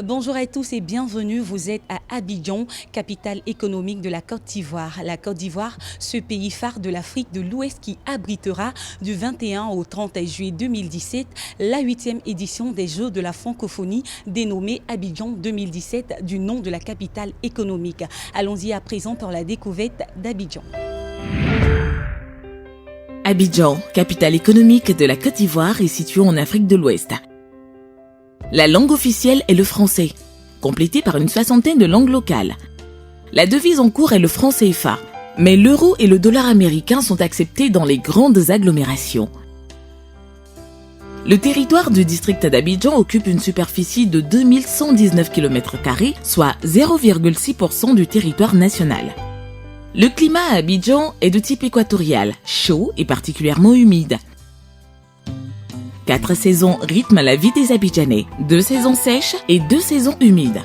Bonjour à tous et bienvenue. Vous êtes à Abidjan, capitale économique de la Côte d'Ivoire. La Côte d'Ivoire, ce pays phare de l'Afrique de l'Ouest qui abritera du 21 au 30 juillet 2017 la 8e édition des Jeux de la francophonie dénommée Abidjan 2017 du nom de la capitale économique. Allons-y à présent pour la découverte d'Abidjan. Abidjan, capitale économique de la Côte d'Ivoire, est située en Afrique de l'Ouest. La langue officielle est le français, complétée par une soixantaine de langues locales. La devise en cours est le franc CFA, mais l'euro et le dollar américain sont acceptés dans les grandes agglomérations. Le territoire du district d'Abidjan occupe une superficie de 2119 km², soit 0,6% du territoire national. Le climat à Abidjan est de type équatorial, chaud et particulièrement humide. 4 saisons rythment la vie des Abidjanais, 2 saisons sèches et 2 saisons humides.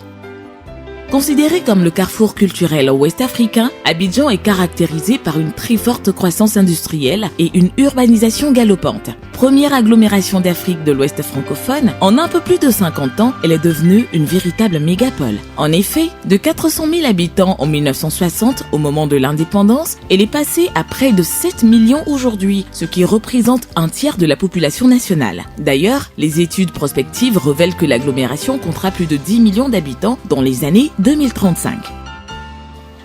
Considéré comme le carrefour culturel ouest-africain, Abidjan est caractérisé par une très forte croissance industrielle et une urbanisation galopante. Première agglomération d'Afrique de l'Ouest francophone, en un peu plus de 50 ans, elle est devenue une véritable mégapole. En effet, de 400 000 habitants en 1960, au moment de l'indépendance, elle est passée à près de 7 millions aujourd'hui, ce qui représente un tiers de la population nationale. D'ailleurs, les études prospectives révèlent que l'agglomération comptera plus de 10 millions d'habitants dans les années 2035.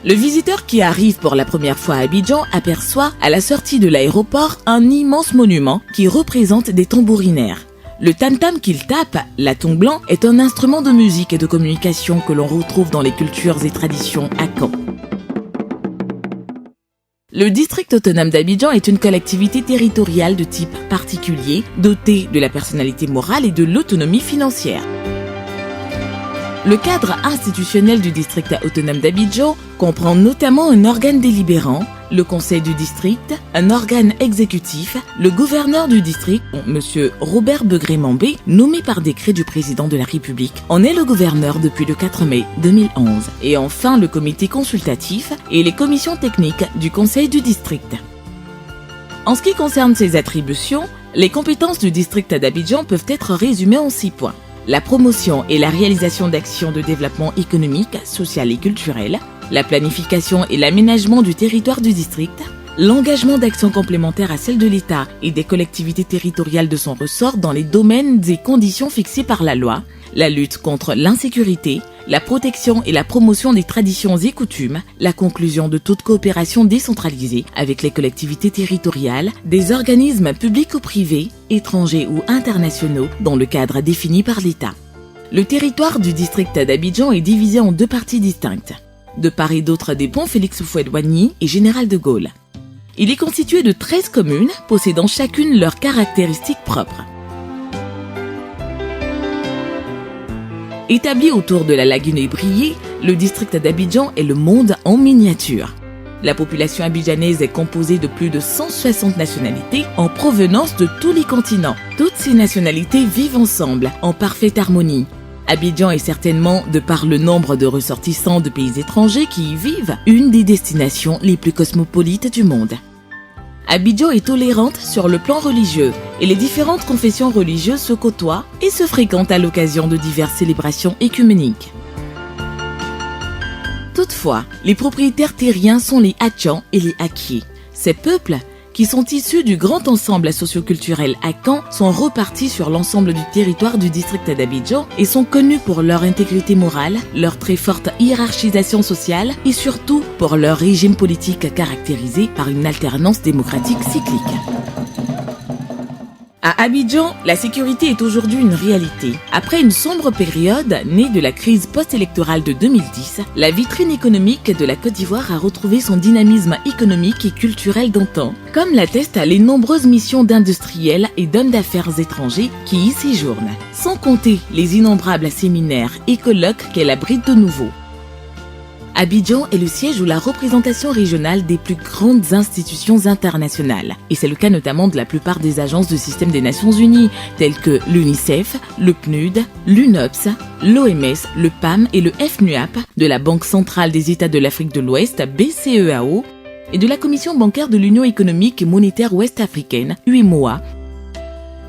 Le visiteur qui arrive pour la première fois à Abidjan aperçoit à la sortie de l'aéroport un immense monument qui représente des tambourinaires. Le tam-tam qu'il tape, l'aton blanc, est un instrument de musique et de communication que l'on retrouve dans les cultures et traditions à Caen. Le district autonome d'Abidjan est une collectivité territoriale de type particulier, dotée de la personnalité morale et de l'autonomie financière. Le cadre institutionnel du district autonome d'Abidjan comprend notamment un organe délibérant, le conseil du district, un organe exécutif, le gouverneur du district, M. Robert Begré-Mambé, nommé par décret du président de la République, en est le gouverneur depuis le 4 mai 2011, et enfin le comité consultatif et les commissions techniques du conseil du district. En ce qui concerne ses attributions, les compétences du district d'Abidjan peuvent être résumées en 6 points. La promotion et la réalisation d'actions de développement économique, social et culturel, la planification et l'aménagement du territoire du district, l'engagement d'actions complémentaires à celles de l'État et des collectivités territoriales de son ressort dans les domaines et conditions fixés par la loi, la lutte contre l'insécurité, la protection et la promotion des traditions et coutumes, la conclusion de toute coopération décentralisée avec les collectivités territoriales, des organismes publics ou privés, étrangers ou internationaux, dans le cadre défini par l'État. Le territoire du district d'Abidjan est divisé en 2 parties distinctes, de part et d'autre des ponts Félix Houphouët-Boigny et Général de Gaulle. Il est constitué de 13 communes, possédant chacune leurs caractéristiques propres. Établi autour de la lagune ébriée, le district d'Abidjan est le monde en miniature. La population abidjanaise est composée de plus de 160 nationalités en provenance de tous les continents. Toutes ces nationalités vivent ensemble, en parfaite harmonie. Abidjan est certainement, de par le nombre de ressortissants de pays étrangers qui y vivent, une des destinations les plus cosmopolites du monde. Abidjan est tolérante sur le plan religieux et les différentes confessions religieuses se côtoient et se fréquentent à l'occasion de diverses célébrations écuméniques. Toutefois, les propriétaires terriens sont les Hatchans et les Akiés. Ces peuples, qui sont issus du grand ensemble socioculturel Akan, sont repartis sur l'ensemble du territoire du district d'Abidjan et sont connus pour leur intégrité morale, leur très forte hiérarchisation sociale et surtout pour leur régime politique caractérisé par une alternance démocratique cyclique. À Abidjan, la sécurité est aujourd'hui une réalité. Après une sombre période née de la crise post-électorale de 2010, la vitrine économique de la Côte d'Ivoire a retrouvé son dynamisme économique et culturel d'antan, comme l'attestent les nombreuses missions d'industriels et d'hommes d'affaires étrangers qui y séjournent, sans compter les innombrables séminaires et colloques qu'elle abrite de nouveau. Abidjan est le siège où la représentation régionale des plus grandes institutions internationales. Et c'est le cas notamment de la plupart des agences du système des Nations Unies, telles que l'UNICEF, le PNUD, l'UNOPS, l'OMS, le PAM et le FNUAP, de la Banque centrale des États de l'Afrique de l'Ouest, BCEAO, et de la Commission bancaire de l'Union économique et monétaire ouest-africaine, UEMOA,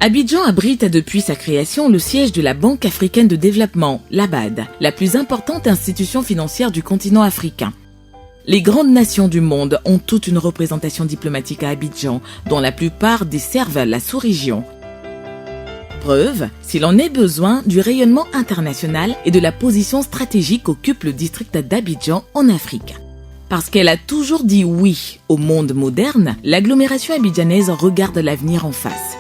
Abidjan abrite depuis sa création le siège de la Banque africaine de développement, la BAD, la plus importante institution financière du continent africain. Les grandes nations du monde ont toute une représentation diplomatique à Abidjan, dont la plupart desservent la sous-région. Preuve, s'il en est besoin, du rayonnement international et de la position stratégique qu'occupe le district d'Abidjan en Afrique. Parce qu'elle a toujours dit oui au monde moderne, l'agglomération abidjanaise regarde l'avenir en face.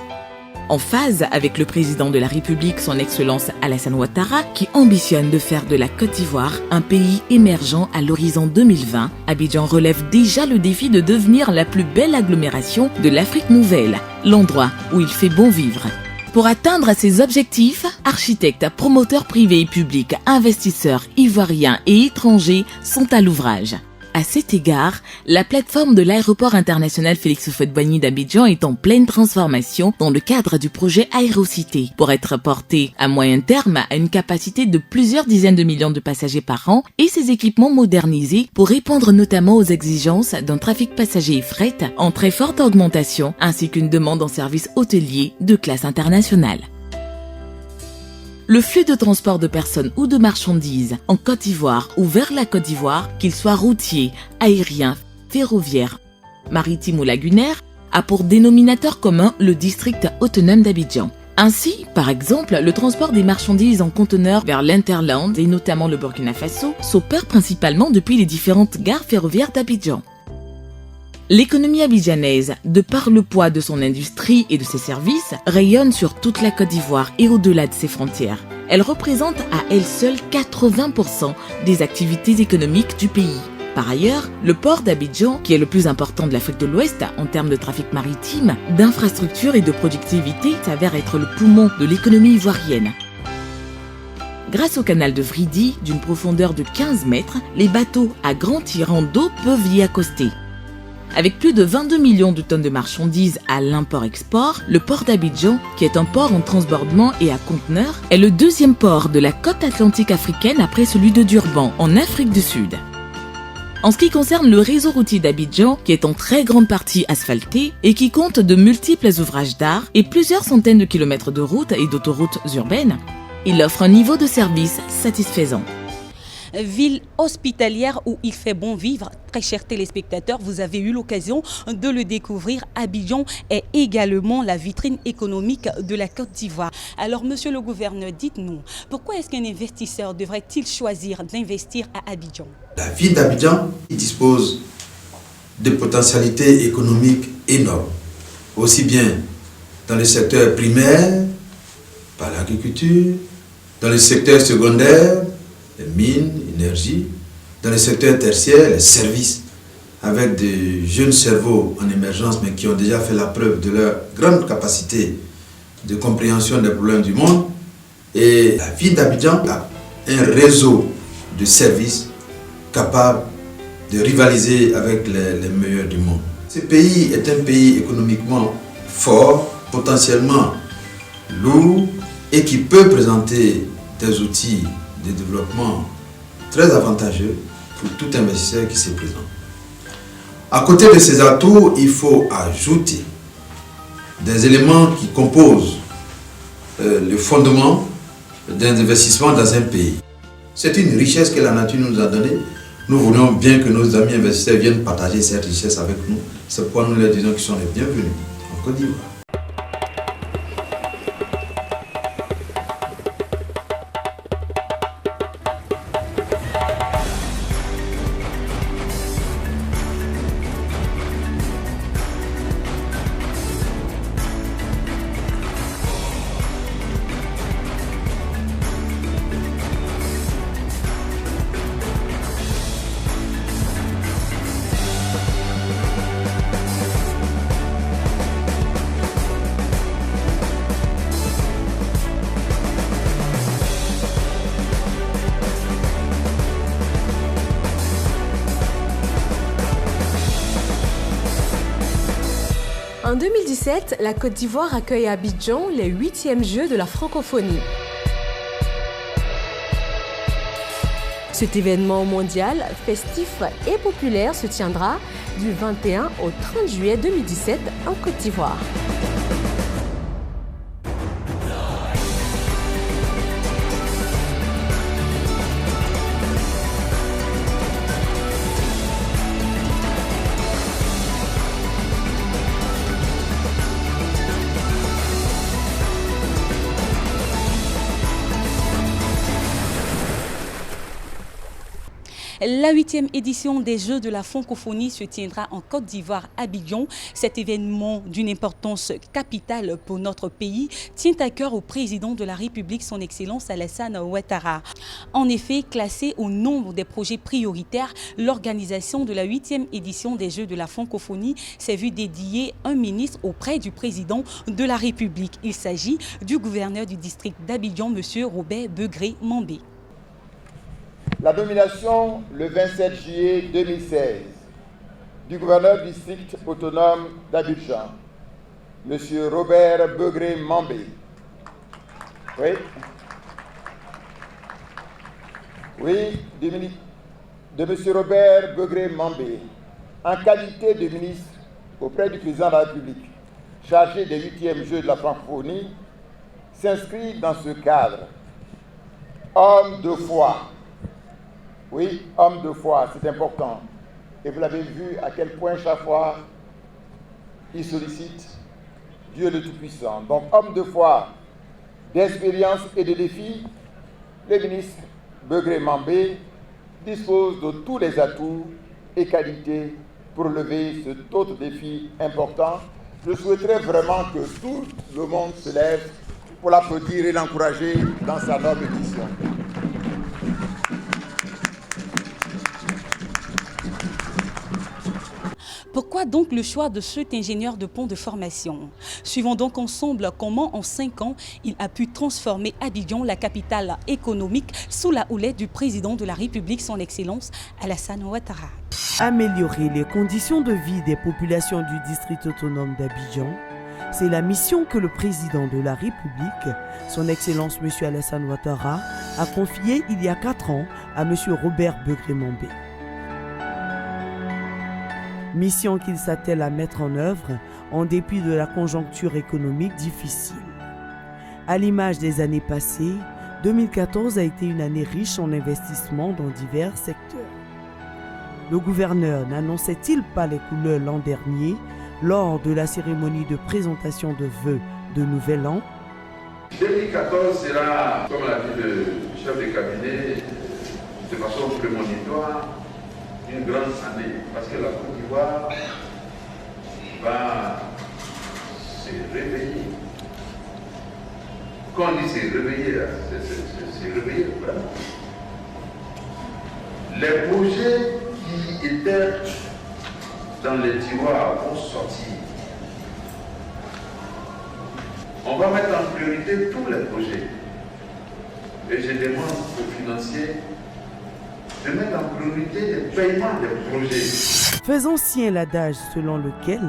En phase avec le président de la République, son Excellence Alassane Ouattara, qui ambitionne de faire de la Côte d'Ivoire un pays émergent à l'horizon 2020, Abidjan relève déjà le défi de devenir la plus belle agglomération de l'Afrique nouvelle, l'endroit où il fait bon vivre. Pour atteindre ces objectifs, architectes, promoteurs privés et publics, investisseurs ivoiriens et étrangers sont à l'ouvrage. À cet égard, la plateforme de l'aéroport international Félix Houphouët-Boigny d'Abidjan est en pleine transformation dans le cadre du projet Aérocité pour être portée à moyen terme à une capacité de plusieurs dizaines de millions de passagers par an et ses équipements modernisés pour répondre notamment aux exigences d'un trafic passager et fret en très forte augmentation ainsi qu'une demande en services hôteliers de classe internationale. Le flux de transport de personnes ou de marchandises en Côte d'Ivoire ou vers la Côte d'Ivoire, qu'il soit routier, aérien, ferroviaire, maritime ou lagunaire, a pour dénominateur commun le district autonome d'Abidjan. Ainsi, par exemple, le transport des marchandises en conteneurs vers l'Interland et notamment le Burkina Faso s'opère principalement depuis les différentes gares ferroviaires d'Abidjan. L'économie abidjanaise, de par le poids de son industrie et de ses services, rayonne sur toute la Côte d'Ivoire et au-delà de ses frontières. Elle représente à elle seule 80% des activités économiques du pays. Par ailleurs, le port d'Abidjan, qui est le plus important de l'Afrique de l'Ouest en termes de trafic maritime, d'infrastructures et de productivité, s'avère être le poumon de l'économie ivoirienne. Grâce au canal de Vridi, d'une profondeur de 15 mètres, les bateaux à grand tirant d'eau peuvent y accoster. Avec plus de 22 millions de tonnes de marchandises à l'import-export, le port d'Abidjan, qui est un port en transbordement et à conteneurs, est le deuxième port de la côte atlantique africaine après celui de Durban, en Afrique du Sud. En ce qui concerne le réseau routier d'Abidjan, qui est en très grande partie asphalté et qui compte de multiples ouvrages d'art et plusieurs centaines de kilomètres de routes et d'autoroutes urbaines, il offre un niveau de service satisfaisant. Ville hospitalière où il fait bon vivre. Très chers téléspectateurs, vous avez eu l'occasion de le découvrir. Abidjan est également la vitrine économique de la Côte d'Ivoire. Alors, monsieur le gouverneur, dites-nous, pourquoi est-ce qu'un investisseur devrait-il choisir d'investir à Abidjan? La ville d'Abidjan dispose de potentialités économiques énormes, aussi bien dans le secteur primaire, par l'agriculture, dans le secteur secondaire, les mines, l'énergie, dans le secteur tertiaire, les services, avec des jeunes cerveaux en émergence, mais qui ont déjà fait la preuve de leur grande capacité de compréhension des problèmes du monde. Et la ville d'Abidjan a un réseau de services capable de rivaliser avec les meilleurs du monde. Ce pays est un pays économiquement fort, potentiellement lourd, et qui peut présenter des outils de développement très avantageux pour tout investisseur qui se présente. À côté de ces atouts, il faut ajouter des éléments qui composent le fondement d'un investissement dans un pays. C'est une richesse que la nature nous a donnée. Nous voulons bien que nos amis investisseurs viennent partager cette richesse avec nous. C'est pourquoi nous leur disons qu'ils sont les bienvenus en Côte d'Ivoire. En 2017, la Côte d'Ivoire accueille à Abidjan les 8e Jeux de la francophonie. Cet événement mondial, festif et populaire se tiendra du 21 au 30 juillet 2017 en Côte d'Ivoire. La 8e édition des Jeux de la francophonie se tiendra en Côte d'Ivoire, Abidjan. Cet événement d'une importance capitale pour notre pays tient à cœur au président de la République, son Excellence Alassane Ouattara. En effet, classé au nombre des projets prioritaires, l'organisation de la 8e édition des Jeux de la francophonie s'est vue dédier un ministre auprès du président de la République. Il s'agit du gouverneur du district d'Abidjan, M. Robert Begré-Mambé. La nomination le 27 juillet 2016 du gouverneur du district autonome d'Abidjan, M. Robert Begré-Mambé. Oui. De M. Robert Begré-Mambé, en qualité de ministre auprès du président de la République, chargé des 8e Jeux de la francophonie, s'inscrit dans ce cadre. Homme de foi. Oui, homme de foi, c'est important. Et vous l'avez vu à quel point chaque fois il sollicite Dieu le Tout-Puissant. Donc, homme de foi, d'expérience et de défis, le ministre Begré-Mambé dispose de tous les atouts et qualités pour lever cet autre défi important. Je souhaiterais vraiment que tout le monde se lève pour l'applaudir et l'encourager dans sa noble mission. Pourquoi donc le choix de cet ingénieur de pont de formation? Suivons donc ensemble comment en 5 ans, il a pu transformer Abidjan, la capitale économique, sous la houlette du président de la République, son Excellence Alassane Ouattara. Améliorer les conditions de vie des populations du district autonome d'Abidjan, c'est la mission que le président de la République, son Excellence M. Alassane Ouattara, a confiée il y a 4 ans à M. Robert Begré-Mambé. Mission qu'il s'attelle à mettre en œuvre en dépit de la conjoncture économique difficile. À l'image des années passées, 2014 a été une année riche en investissements dans divers secteurs. Le gouverneur n'annonçait-il pas les couleurs l'an dernier lors de la cérémonie de présentation de vœux de Nouvel An? 2014 sera, comme l'a dit le chef de cabinet, de façon prémonitoire, une grande année, parce que la Côte d'Ivoire va se réveiller. Quand on dit se réveiller, c'est réveiller vraiment. Les projets qui étaient dans les tiroirs vont sortir. On va mettre en priorité tous les projets. Et je demande aux financiers de mettre en priorité le paiement des projets. Faisant sien l'adage selon lequel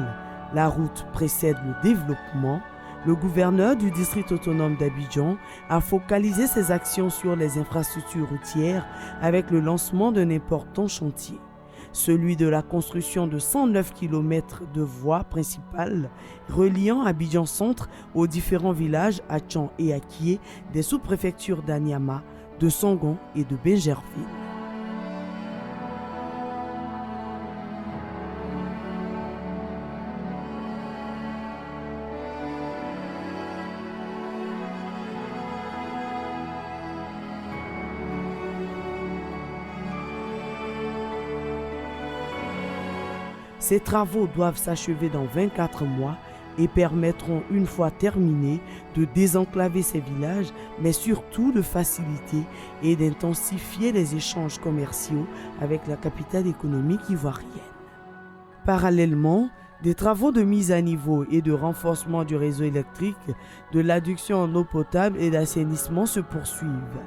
la route précède le développement, le gouverneur du district autonome d'Abidjan a focalisé ses actions sur les infrastructures routières avec le lancement d'un important chantier, celui de la construction de 109 km de voies principales reliant Abidjan Centre aux différents villages Atchan et Akie des sous-préfectures d'Anyama, de Songon et de Benjerville. Ces travaux doivent s'achever dans 24 mois et permettront, une fois terminés, de désenclaver ces villages, mais surtout de faciliter et d'intensifier les échanges commerciaux avec la capitale économique ivoirienne. Parallèlement, des travaux de mise à niveau et de renforcement du réseau électrique, de l'adduction en eau potable et d'assainissement se poursuivent.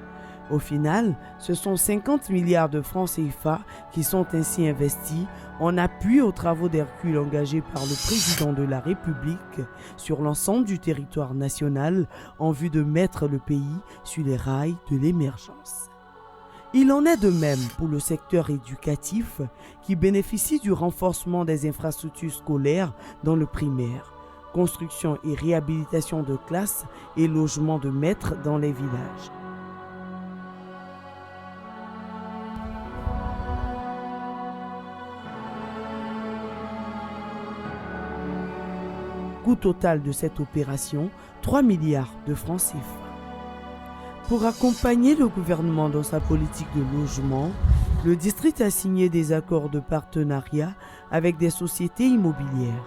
Au final, ce sont 50 milliards de francs CFA qui sont ainsi investis en appui aux travaux d'Hercule engagés par le président de la République sur l'ensemble du territoire national en vue de mettre le pays sur les rails de l'émergence. Il en est de même pour le secteur éducatif qui bénéficie du renforcement des infrastructures scolaires dans le primaire, construction et réhabilitation de classes et logement de maîtres dans les villages. Coût total de cette opération, 3 milliards de francs CFA. Pour accompagner le gouvernement dans sa politique de logement, Le district a signé des accords de partenariat avec des sociétés immobilières.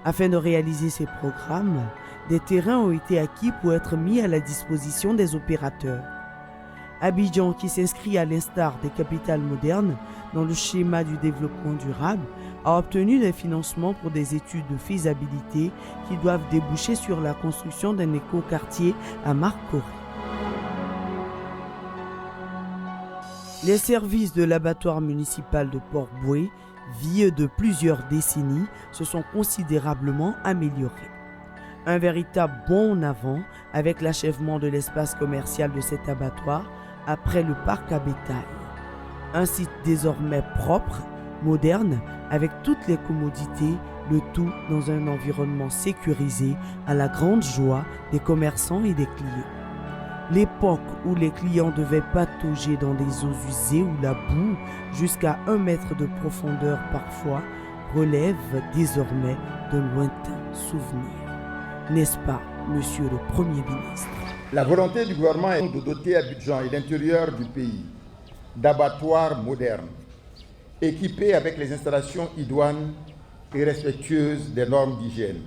Afin de réaliser ces programmes, des terrains ont été acquis pour être mis à la disposition des opérateurs. Abidjan, qui s'inscrit à l'instar des capitales modernes dans le schéma du développement durable, a obtenu des financements pour des études de faisabilité qui doivent déboucher sur la construction d'un écoquartier à Marcory. Les services de l'abattoir municipal de Port-Bouët, vieux de plusieurs décennies, se sont considérablement améliorés. Un véritable bond en avant avec l'achèvement de l'espace commercial de cet abattoir après le parc à bétail. Un site désormais propre, moderne, avec toutes les commodités, le tout dans un environnement sécurisé à la grande joie des commerçants et des clients. L'époque où les clients devaient patauger dans des eaux usées ou la boue jusqu'à 1 mètre de profondeur parfois relève désormais de lointains souvenirs. N'est-ce pas, monsieur le Premier ministre? La volonté du gouvernement est de doter Abidjan et l'intérieur du pays d'abattoirs modernes, équipés avec les installations idoines et respectueuses des normes d'hygiène.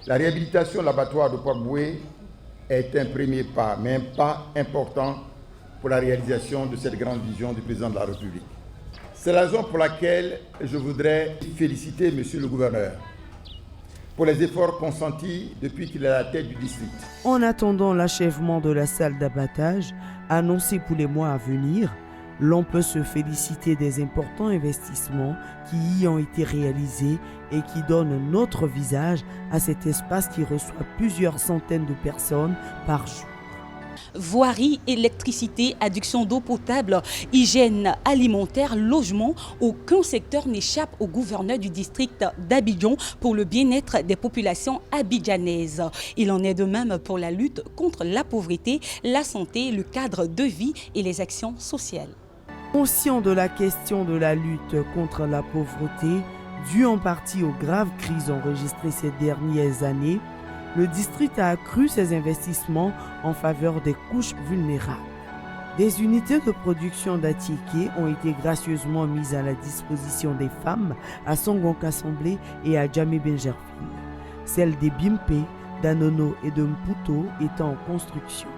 La réhabilitation de l'abattoir de Port-Bouët est un premier pas, mais un pas important pour la réalisation de cette grande vision du président de la République. C'est la raison pour laquelle je voudrais féliciter monsieur le gouverneur pour les efforts consentis depuis qu'il est à la tête du district. En attendant l'achèvement de la salle d'abattage, annoncée pour les mois à venir, l'on peut se féliciter des importants investissements qui y ont été réalisés et qui donnent un autre visage à cet espace qui reçoit plusieurs centaines de personnes par jour. Voirie, électricité, adduction d'eau potable, hygiène alimentaire, logement, aucun secteur n'échappe au gouverneur du district d'Abidjan pour le bien-être des populations abidjanaises. Il en est de même pour la lutte contre la pauvreté, la santé, le cadre de vie et les actions sociales. Conscient de la question de la lutte contre la pauvreté, due en partie aux graves crises enregistrées ces dernières années, le district a accru ses investissements en faveur des couches vulnérables. Des unités de production d'Atiéké ont été gracieusement mises à la disposition des femmes à Songon-Kassamblé et à Djamé-Benjerville. Celles des Bimpe, d'Anono et de Mputo étant en construction.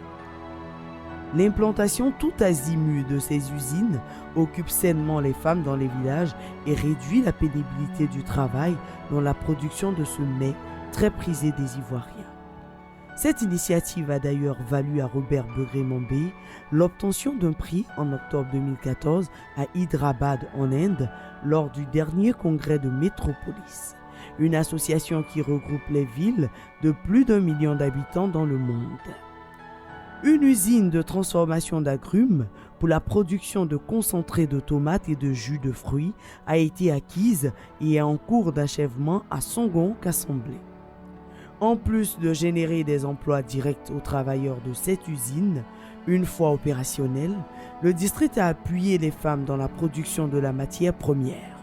L'implantation tout azimut de ces usines occupe sainement les femmes dans les villages et réduit la pénibilité du travail dans la production de ce mets très prisé des Ivoiriens. Cette initiative a d'ailleurs valu à Robert Begré-Mambé l'obtention d'un prix en octobre 2014 à Hyderabad en Inde lors du dernier congrès de Métropolis, une association qui regroupe les villes de plus d'1 million d'habitants dans le monde. Une usine de transformation d'agrumes pour la production de concentrés de tomates et de jus de fruits a été acquise et est en cours d'achèvement à Songon-Kassamblé. En plus de générer des emplois directs aux travailleurs de cette usine, une fois opérationnelle, le district a appuyé les femmes dans la production de la matière première.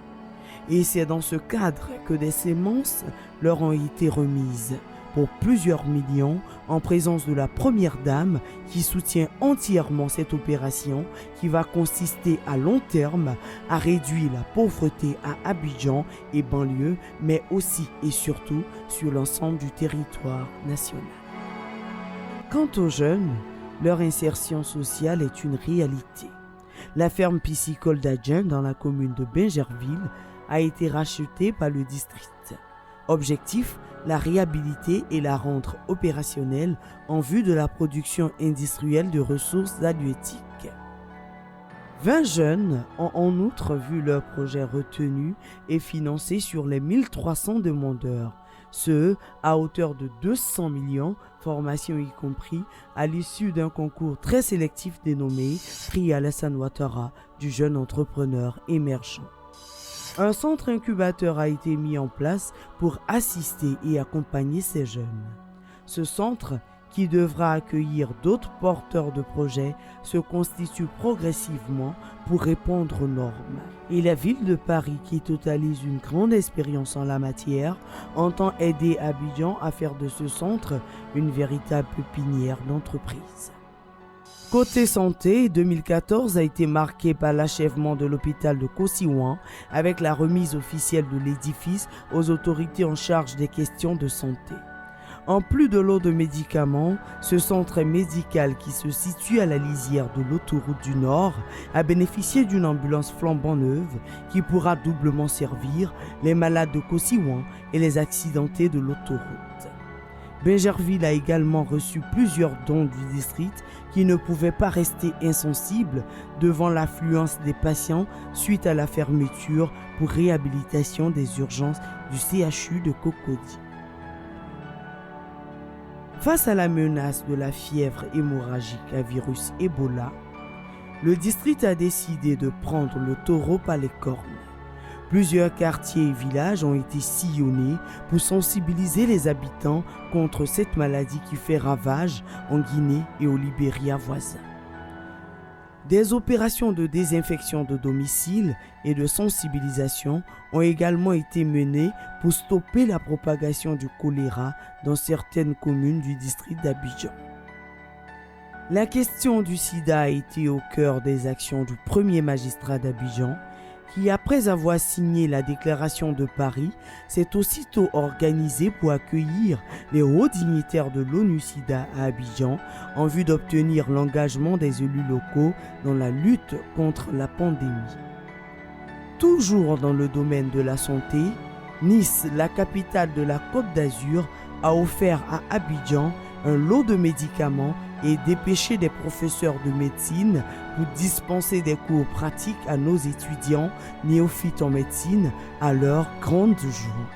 Et c'est dans ce cadre que des semences leur ont été remises pour plusieurs millions en présence de la première dame qui soutient entièrement cette opération qui va consister à long terme à réduire la pauvreté à Abidjan et banlieue, mais aussi et surtout sur l'ensemble du territoire national. Quant aux jeunes, leur insertion sociale est une réalité. La ferme piscicole d'Adjen dans la commune de Benjerville a été rachetée par le district. Objectif, la réhabiliter et la rendre opérationnelle en vue de la production industrielle de ressources halieutiques. 20 jeunes ont en outre vu leur projet retenu et financé sur les 1300 demandeurs, ce à hauteur de 200 millions, formation y compris, à l'issue d'un concours très sélectif dénommé Prix Alassane Ouattara du jeune entrepreneur émergent. Un centre incubateur a été mis en place pour assister et accompagner ces jeunes. Ce centre, qui devra accueillir d'autres porteurs de projets, se constitue progressivement pour répondre aux normes. Et la ville de Paris, qui totalise une grande expérience en la matière, entend aider Abidjan à faire de ce centre une véritable pépinière d'entreprise. Côté santé, 2014 a été marqué par l'achèvement de l'hôpital de Kosiwan avec la remise officielle de l'édifice aux autorités en charge des questions de santé. En plus de lot de médicaments, ce centre médical qui se situe à la lisière de l'autoroute du Nord a bénéficié d'une ambulance flambant neuve qui pourra doublement servir les malades de Kosiwan et les accidentés de l'autoroute. Bingerville a également reçu plusieurs dons du district qui ne pouvaient pas rester insensibles devant l'affluence des patients suite à la fermeture pour réhabilitation des urgences du CHU de Cocody. Face à la menace de la fièvre hémorragique à virus Ebola, le district a décidé de prendre le taureau par les cornes. Plusieurs quartiers et villages ont été sillonnés pour sensibiliser les habitants contre cette maladie qui fait ravage en Guinée et au Libéria voisin. Des opérations de désinfection de domicile et de sensibilisation ont également été menées pour stopper la propagation du choléra dans certaines communes du district d'Abidjan. La question du sida a été au cœur des actions du premier magistrat d'Abidjan, qui, après avoir signé la déclaration de Paris, s'est aussitôt organisé pour accueillir les hauts dignitaires de l'ONU-SIDA à Abidjan en vue d'obtenir l'engagement des élus locaux dans la lutte contre la pandémie. Toujours dans le domaine de la santé, Nice, la capitale de la Côte d'Azur, a offert à Abidjan un lot de médicaments et dépêché des professeurs de médecine pour dispenser des cours pratiques à nos étudiants néophytes en médecine à leur grande joie.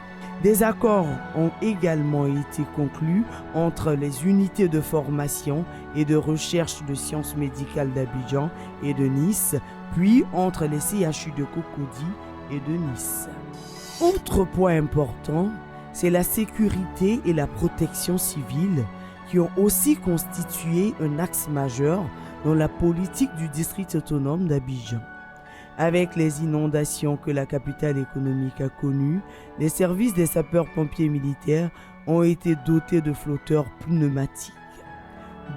Des accords ont également été conclus entre les unités de formation et de recherche de sciences médicales d'Abidjan et de Nice, puis entre les CHU de Cocody et de Nice. Autre point important, c'est la sécurité et la protection civile qui ont aussi constitué un axe majeur dans la politique du district autonome d'Abidjan. Avec les inondations que la capitale économique a connues, les services des sapeurs-pompiers militaires ont été dotés de flotteurs pneumatiques.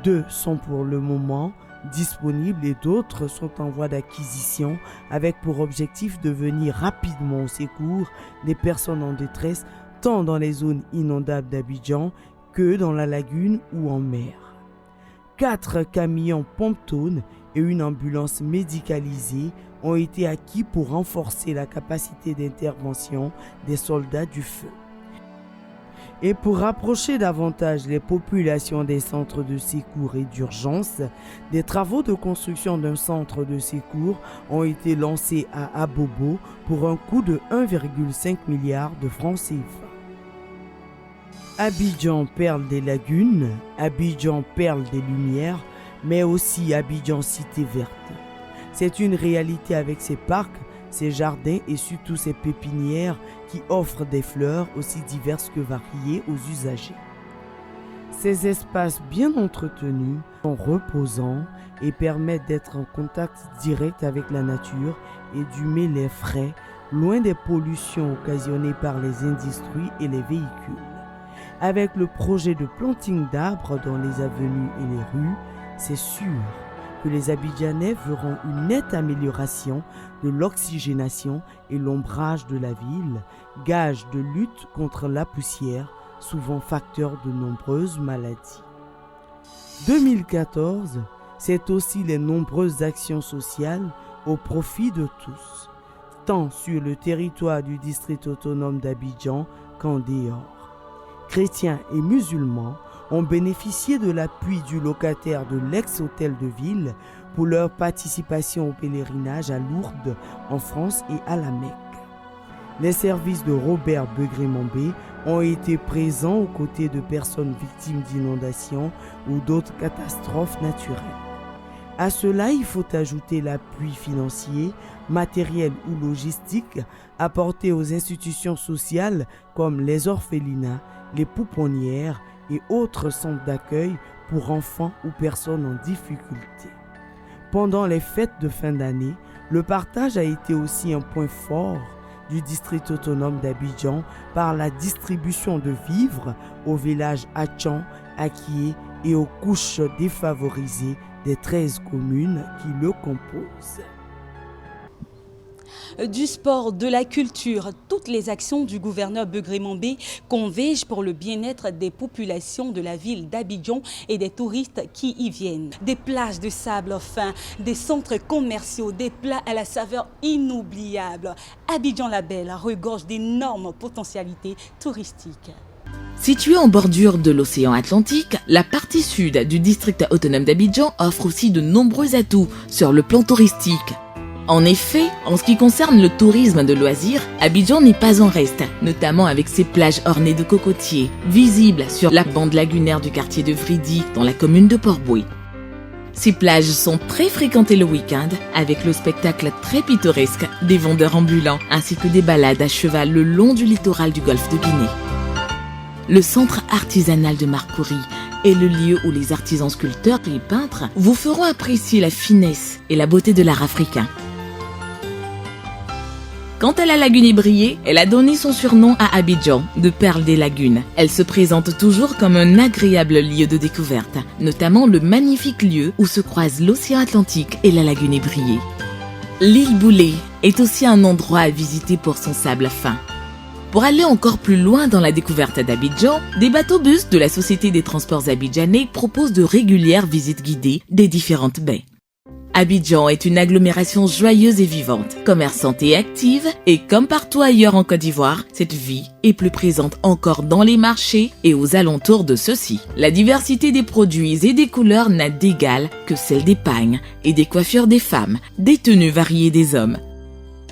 2 sont pour le moment disponibles et d'autres sont en voie d'acquisition avec pour objectif de venir rapidement au secours des personnes en détresse tant dans les zones inondables d'Abidjan que dans la lagune ou en mer. 4 camions Pomptone et une ambulance médicalisée ont été acquis pour renforcer la capacité d'intervention des soldats du feu. Et pour rapprocher davantage les populations des centres de secours et d'urgence, des travaux de construction d'un centre de secours ont été lancés à Abobo pour un coût de 1,5 milliard de francs CFA. Abidjan, perle des lagunes, Abidjan, perle des lumières, mais aussi Abidjan, cité verte. C'est une réalité avec ses parcs, ses jardins et surtout ses pépinières qui offrent des fleurs aussi diverses que variées aux usagers. Ces espaces bien entretenus sont reposants et permettent d'être en contact direct avec la nature et d'humer l'air frais, loin des pollutions occasionnées par les industries et les véhicules. Avec le projet de planting d'arbres dans les avenues et les rues, c'est sûr que les Abidjanais verront une nette amélioration de l'oxygénation et l'ombrage de la ville, gage de lutte contre la poussière, souvent facteur de nombreuses maladies. 2014, c'est aussi les nombreuses actions sociales au profit de tous, tant sur le territoire du district autonome d'Abidjan qu'en dehors. Chrétiens et musulmans ont bénéficié de l'appui du locataire de l'ex-hôtel de ville pour leur participation au pèlerinage à Lourdes, en France et à la Mecque. Les services de Robert Begré-Mambé ont été présents aux côtés de personnes victimes d'inondations ou d'autres catastrophes naturelles. À cela, il faut ajouter l'appui financier, matériel ou logistique apporté aux institutions sociales comme les orphelinats, les pouponnières et autres centres d'accueil pour enfants ou personnes en difficulté. Pendant les fêtes de fin d'année, le partage a été aussi un point fort du district autonome d'Abidjan par la distribution de vivres aux villages Atchan, Akié et aux couches défavorisées des 13 communes qui le composent. Du sport, de la culture, toutes les actions du gouverneur Begré Mambé convergent pour le bien-être des populations de la ville d'Abidjan et des touristes qui y viennent. Des plages de sable fin, des centres commerciaux, des plats à la saveur inoubliable. Abidjan la Belle regorge d'énormes potentialités touristiques. Située en bordure de l'océan Atlantique, la partie sud du district autonome d'Abidjan offre aussi de nombreux atouts sur le plan touristique. En effet, en ce qui concerne le tourisme de loisirs, Abidjan n'est pas en reste, notamment avec ses plages ornées de cocotiers, visibles sur la bande lagunaire du quartier de Vridi, dans la commune de Port-Boué. Ces plages sont très fréquentées le week-end, avec le spectacle très pittoresque des vendeurs ambulants, ainsi que des balades à cheval le long du littoral du golfe de Guinée. Le centre artisanal de Marcouri est le lieu où les artisans sculpteurs et peintres vous feront apprécier la finesse et la beauté de l'art africain. Quant à la lagune ébriée, elle a donné son surnom à Abidjan, de Perle des Lagunes. Elle se présente toujours comme un agréable lieu de découverte, notamment le magnifique lieu où se croisent l'océan Atlantique et la lagune ébriée. L'île Boulé est aussi un endroit à visiter pour son sable fin. Pour aller encore plus loin dans la découverte d'Abidjan, des bateaux-bus de la Société des Transports Abidjanais proposent de régulières visites guidées des différentes baies. Abidjan est une agglomération joyeuse et vivante, commerçante et active, et comme partout ailleurs en Côte d'Ivoire, cette vie est plus présente encore dans les marchés et aux alentours de ceux-ci. La diversité des produits et des couleurs n'a d'égal que celle des pagnes et des coiffures des femmes, des tenues variées des hommes.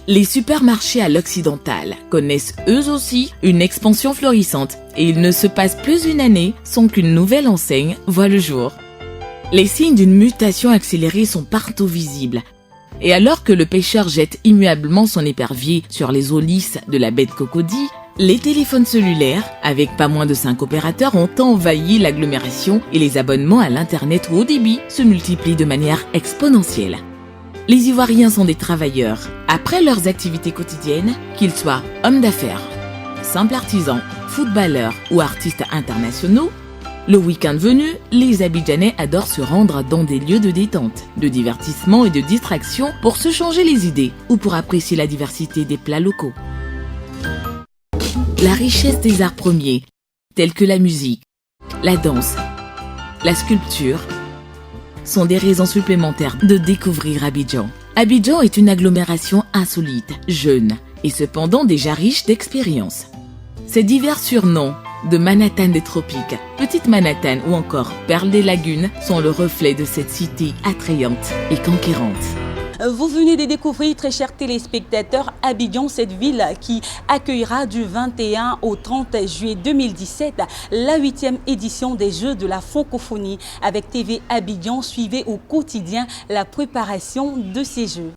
Les supermarchés à l'occidental connaissent eux aussi une expansion florissante et il ne se passe plus une année sans qu'une nouvelle enseigne voie le jour. Les signes d'une mutation accélérée sont partout visibles. Et alors que le pêcheur jette immuablement son épervier sur les eaux lisses de la baie de Cocody, les téléphones cellulaires, avec pas moins de 5 opérateurs, ont envahi l'agglomération et les abonnements à l'internet haut débit se multiplient de manière exponentielle. Les Ivoiriens sont des travailleurs. Après leurs activités quotidiennes, qu'ils soient hommes d'affaires, simples artisans, footballeurs ou artistes internationaux, le week-end venu, les Abidjanais adorent se rendre dans des lieux de détente, de divertissement et de distraction pour se changer les idées ou pour apprécier la diversité des plats locaux. La richesse des arts premiers, tels que la musique, la danse, la sculpture, sont des raisons supplémentaires de découvrir Abidjan. Abidjan est une agglomération insolite, jeune et cependant déjà riche d'expériences. Ces divers surnoms de Manhattan des tropiques, Petite Manhattan ou encore Perle des Lagunes sont le reflet de cette cité attrayante et conquérante. Vous venez de découvrir, très chers téléspectateurs, Abidjan, cette ville qui accueillera du 21 au 30 juillet 2017 la 8e édition des Jeux de la francophonie. Avec TV Abidjan, suivez au quotidien la préparation de ces Jeux.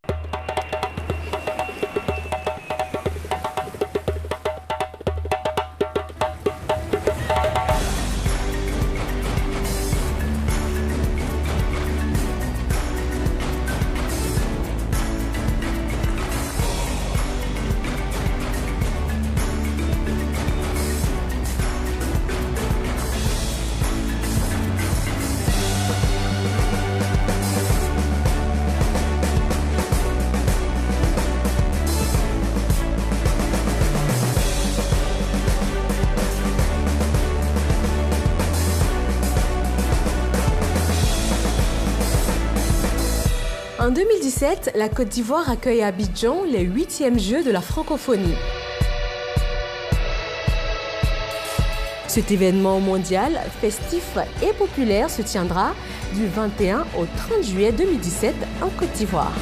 En 2017, la Côte d'Ivoire accueille à Abidjan les 8e Jeux de la francophonie. Cet événement mondial, festif et populaire se tiendra du 21 au 30 juillet 2017 en Côte d'Ivoire.